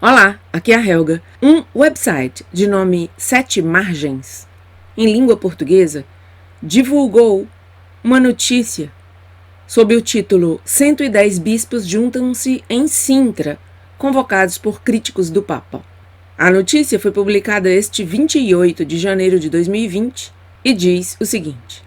Olá, aqui é a Helga. Um website de nome Sete Margens, em língua portuguesa, divulgou uma notícia sob o título 110 bispos juntam-se em Sintra, convocados por críticos do Papa. A notícia foi publicada este 28 de janeiro de 2020 e diz o seguinte: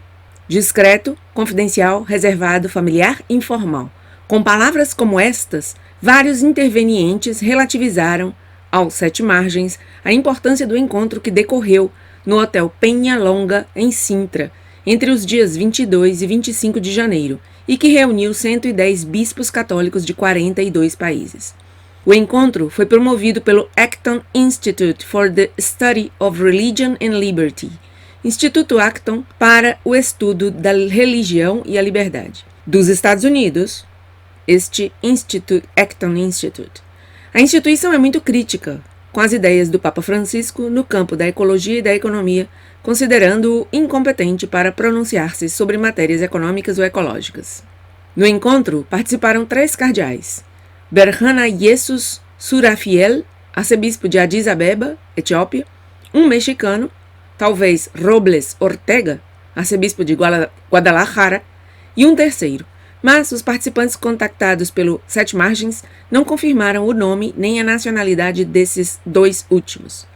discreto, confidencial, reservado, familiar e informal. Com palavras como estas, vários intervenientes relativizaram aos Sete Margens a importância do encontro que decorreu no Hotel Penha Longa, em Sintra, entre os dias 22 e 25 de janeiro, e que reuniu 110 bispos católicos de 42 países. O encontro foi promovido pelo Acton Institute for the Study of Religion and Liberty, Instituto Acton para o Estudo da Religião e a Liberdade, dos Estados Unidos, Acton Institute. A instituição é muito crítica com as ideias do Papa Francisco no campo da ecologia e da economia, considerando-o incompetente para pronunciar-se sobre matérias econômicas ou ecológicas. No encontro participaram 3 cardeais: Berhana Jesus Surafiel, arcebispo de Addis Abeba, Etiópia, um mexicano, talvez Robles Ortega, arcebispo de Guadalajara, e um terceiro, mas os participantes contactados pelo Sete Margens não confirmaram o nome nem a nacionalidade desses 2 últimos.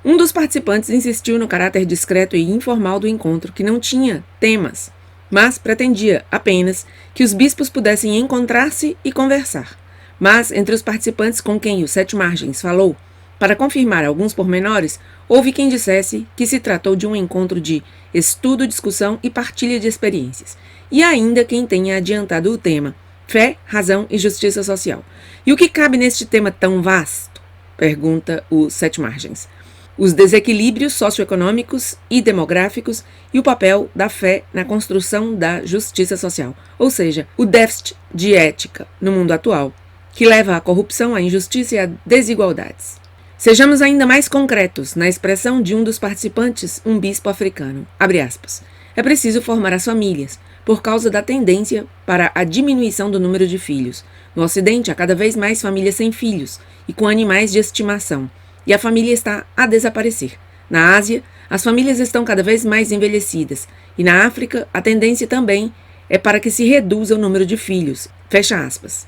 Um dos participantes insistiu no caráter discreto e informal do encontro, que não tinha temas, mas pretendia apenas que os bispos pudessem encontrar-se e conversar. Mas, entre os participantes com quem o Sete Margens falou, para confirmar alguns pormenores, houve quem dissesse que se tratou de um encontro de estudo, discussão e partilha de experiências, e ainda quem tenha adiantado o tema fé, razão e justiça social. E o que cabe neste tema tão vasto? Pergunta o Sete Margens. Os desequilíbrios socioeconômicos e demográficos e o papel da fé na construção da justiça social, ou seja, o déficit de ética no mundo atual, que leva à corrupção, à injustiça e a desigualdades. Sejamos ainda mais concretos na expressão de um dos participantes, um bispo africano. Abre aspas. É preciso formar as famílias, por causa da tendência para a diminuição do número de filhos. No Ocidente, há cada vez mais famílias sem filhos e com animais de estimação, e a família está a desaparecer. Na Ásia, as famílias estão cada vez mais envelhecidas, e na África, a tendência também é para que se reduza o número de filhos. Fecha aspas.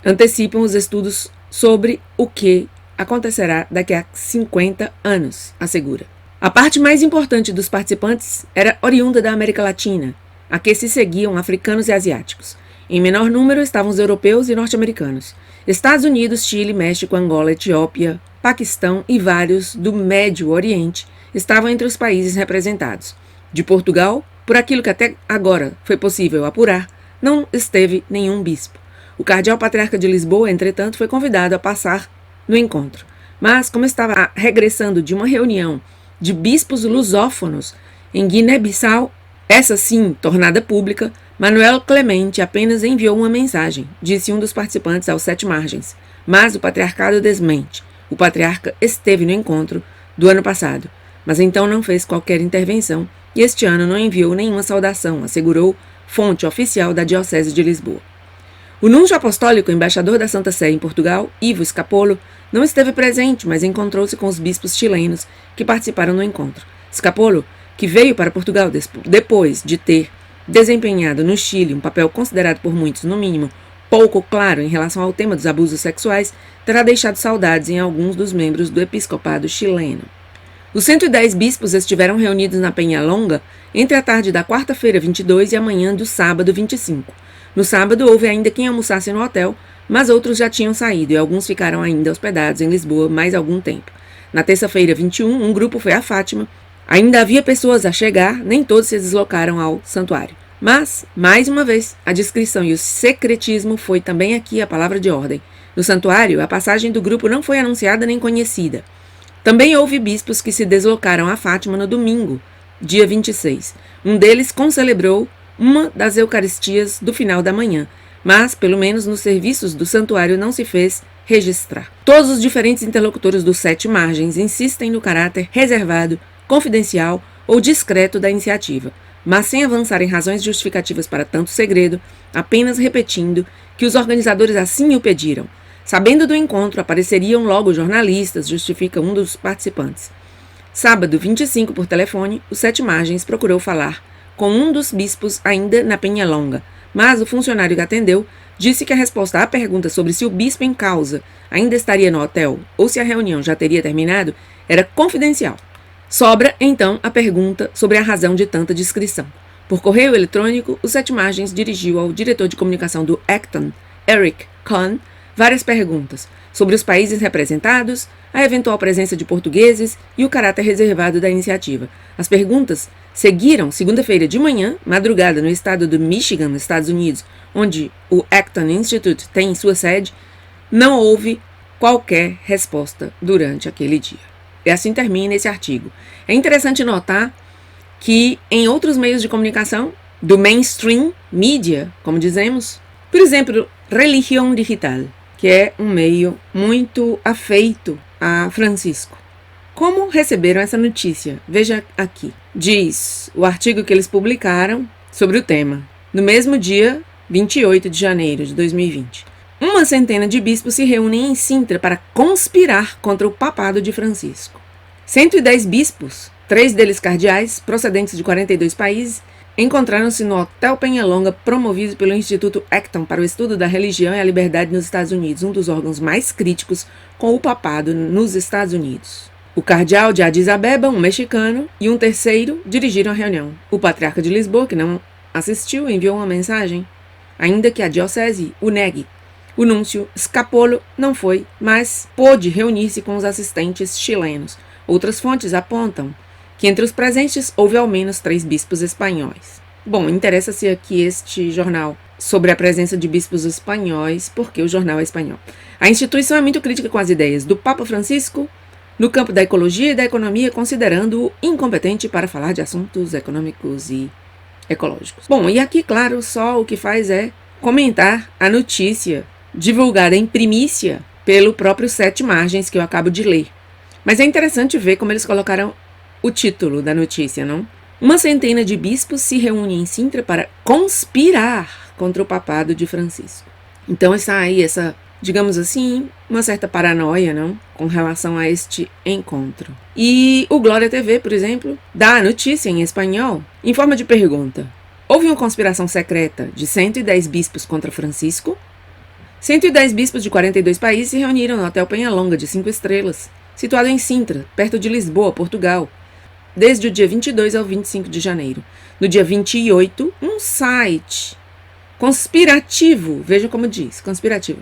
Antecipam os estudos sobre o que acontecerá daqui a 50 anos, assegura. A parte mais importante dos participantes era oriunda da América Latina, a que se seguiam africanos e asiáticos. Em menor número estavam os europeus e norte-americanos. Estados Unidos, Chile, México, Angola, Etiópia, Paquistão e vários do Médio Oriente estavam entre os países representados. De Portugal, por aquilo que até agora foi possível apurar, não esteve nenhum bispo. O cardeal patriarca de Lisboa, entretanto, foi convidado a passar no encontro. Mas, como estava regressando de uma reunião de bispos lusófonos em Guiné-Bissau, essa sim tornada pública, Manuel Clemente apenas enviou uma mensagem, disse um dos participantes aos Sete Margens, mas o patriarcado desmente. O patriarca esteve no encontro do ano passado, mas então não fez qualquer intervenção e este ano não enviou nenhuma saudação, assegurou fonte oficial da Diocese de Lisboa. O núncio apostólico, embaixador da Santa Sé em Portugal, Ivo Scapolo, não esteve presente, mas encontrou-se com os bispos chilenos que participaram do encontro. Scapolo, que veio para Portugal depois de ter desempenhado no Chile um papel considerado por muitos, no mínimo, pouco claro em relação ao tema dos abusos sexuais, terá deixado saudades em alguns dos membros do episcopado chileno. Os 110 bispos estiveram reunidos na Penha Longa entre a tarde da quarta-feira 22 e a manhã do sábado 25. No sábado houve ainda quem almoçasse no hotel, mas outros já tinham saído e alguns ficaram ainda hospedados em Lisboa mais algum tempo. Na terça-feira 21, um grupo foi a Fátima. Ainda havia pessoas a chegar, nem todos se deslocaram ao santuário. Mas, mais uma vez, a discrição e o secretismo foi também aqui a palavra de ordem. No santuário, a passagem do grupo não foi anunciada nem conhecida. Também houve bispos que se deslocaram a Fátima no domingo, dia 26. Um deles concelebrou uma das Eucaristias do final da manhã, mas, pelo menos nos serviços do santuário, não se fez registrar. Todos os diferentes interlocutores dos Sete Margens insistem no caráter reservado, confidencial ou discreto da iniciativa, mas sem avançar em razões justificativas para tanto segredo, apenas repetindo que os organizadores assim o pediram. Sabendo do encontro, apareceriam logo jornalistas, justifica um dos participantes. Sábado 25, por telefone, o Sete Margens procurou falar com um dos bispos ainda na Penhalonga, mas o funcionário que atendeu disse que a resposta à pergunta sobre se o bispo em causa ainda estaria no hotel ou se a reunião já teria terminado era confidencial. Sobra, então, a pergunta sobre a razão de tanta discrição. Por correio eletrônico, o Sete Margens dirigiu ao diretor de comunicação do Acton, Eric Kahn, várias perguntas sobre os países representados, a eventual presença de portugueses e o caráter reservado da iniciativa. As perguntas seguiram segunda-feira de manhã, madrugada, no estado do Michigan, nos Estados Unidos, onde o Acton Institute tem sua sede. Não houve qualquer resposta durante aquele dia. E assim termina esse artigo. É interessante notar que em outros meios de comunicação, do mainstream media, como dizemos, por exemplo, Religião Digital, que é um meio muito afeito a Francisco. Como receberam essa notícia? Veja aqui. Diz o artigo que eles publicaram sobre o tema. No mesmo dia, 28 de janeiro de 2020. Uma centena de bispos se reúnem em Sintra para conspirar contra o papado de Francisco. 110 bispos, 3 deles cardeais, procedentes de 42 países, encontraram-se no Hotel Penhalonga, promovido pelo Instituto Acton para o Estudo da Religião e a Liberdade nos Estados Unidos, um dos órgãos mais críticos com o papado nos Estados Unidos. O cardeal de Addis Abeba, um mexicano, e um terceiro dirigiram a reunião. O patriarca de Lisboa, que não assistiu, enviou uma mensagem, ainda que a diocese o negue. O núncio Scapolo não foi, mas pôde reunir-se com os assistentes chilenos. Outras fontes apontam que entre os presentes houve ao menos 3 bispos espanhóis. Bom, interessa-se aqui este jornal sobre a presença de bispos espanhóis, porque o jornal é espanhol. A instituição é muito crítica com as ideias do Papa Francisco no campo da ecologia e da economia, considerando-o incompetente para falar de assuntos econômicos e ecológicos. Bom, e aqui, claro, só o que faz é comentar a notícia divulgada em primícia pelo próprio Sete Margens, que eu acabo de ler. Mas é interessante ver como eles colocaram o título da notícia, não? Uma centena de bispos se reúne em Sintra para conspirar contra o papado de Francisco. Então está aí essa, digamos assim, uma certa paranoia, não? Com relação a este encontro. E o Glória TV, por exemplo, dá a notícia em espanhol em forma de pergunta. Houve uma conspiração secreta de 110 bispos contra Francisco? 110 bispos de 42 países se reuniram no Hotel Penhalonga, de 5 estrelas, situado em Sintra, perto de Lisboa, Portugal, desde o dia 22 ao 25 de janeiro. No dia 28, um site conspirativo, veja como diz, conspirativo,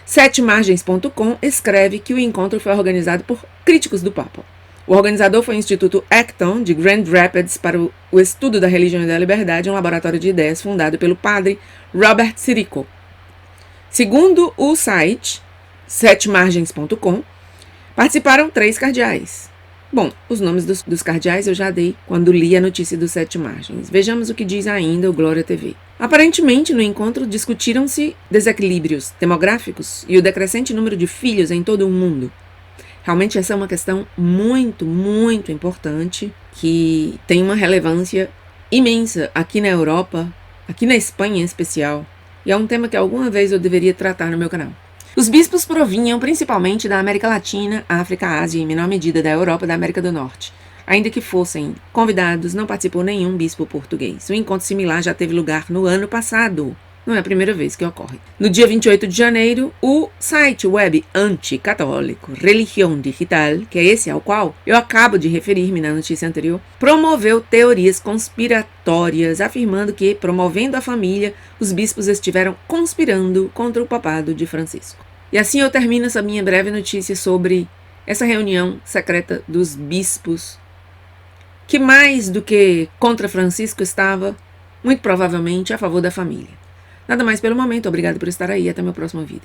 setemargens.com, escreve que o encontro foi organizado por críticos do Papa. O organizador foi o Instituto Acton, de Grand Rapids, para o Estudo da Religião e da Liberdade, um laboratório de ideias fundado pelo padre Robert Sirico. Segundo o site setemargens.com, participaram 3 cardeais. Bom, os nomes dos cardeais eu já dei quando li a notícia dos Sete Margens. Vejamos o que diz ainda o Glória TV. Aparentemente, no encontro, discutiram-se desequilíbrios demográficos e o decrescente número de filhos em todo o mundo. Realmente essa é uma questão muito, muito importante, que tem uma relevância imensa aqui na Europa, aqui na Espanha em especial, e é um tema que alguma vez eu deveria tratar no meu canal. Os bispos provinham principalmente da América Latina, África, Ásia e, em menor medida, da Europa e da América do Norte. Ainda que fossem convidados, não participou nenhum bispo português. Um encontro similar já teve lugar no ano passado. Não é a primeira vez que ocorre. No dia 28 de janeiro, o site web anticatólico Religião Digital, que é esse ao qual eu acabo de referir-me na notícia anterior, promoveu teorias conspiratórias, afirmando que, promovendo a família, os bispos estiveram conspirando contra o papado de Francisco. E assim eu termino essa minha breve notícia sobre essa reunião secreta dos bispos, que mais do que contra Francisco estava, muito provavelmente, a favor da família. Nada mais pelo momento, obrigado por estar aí, até meu próximo vídeo.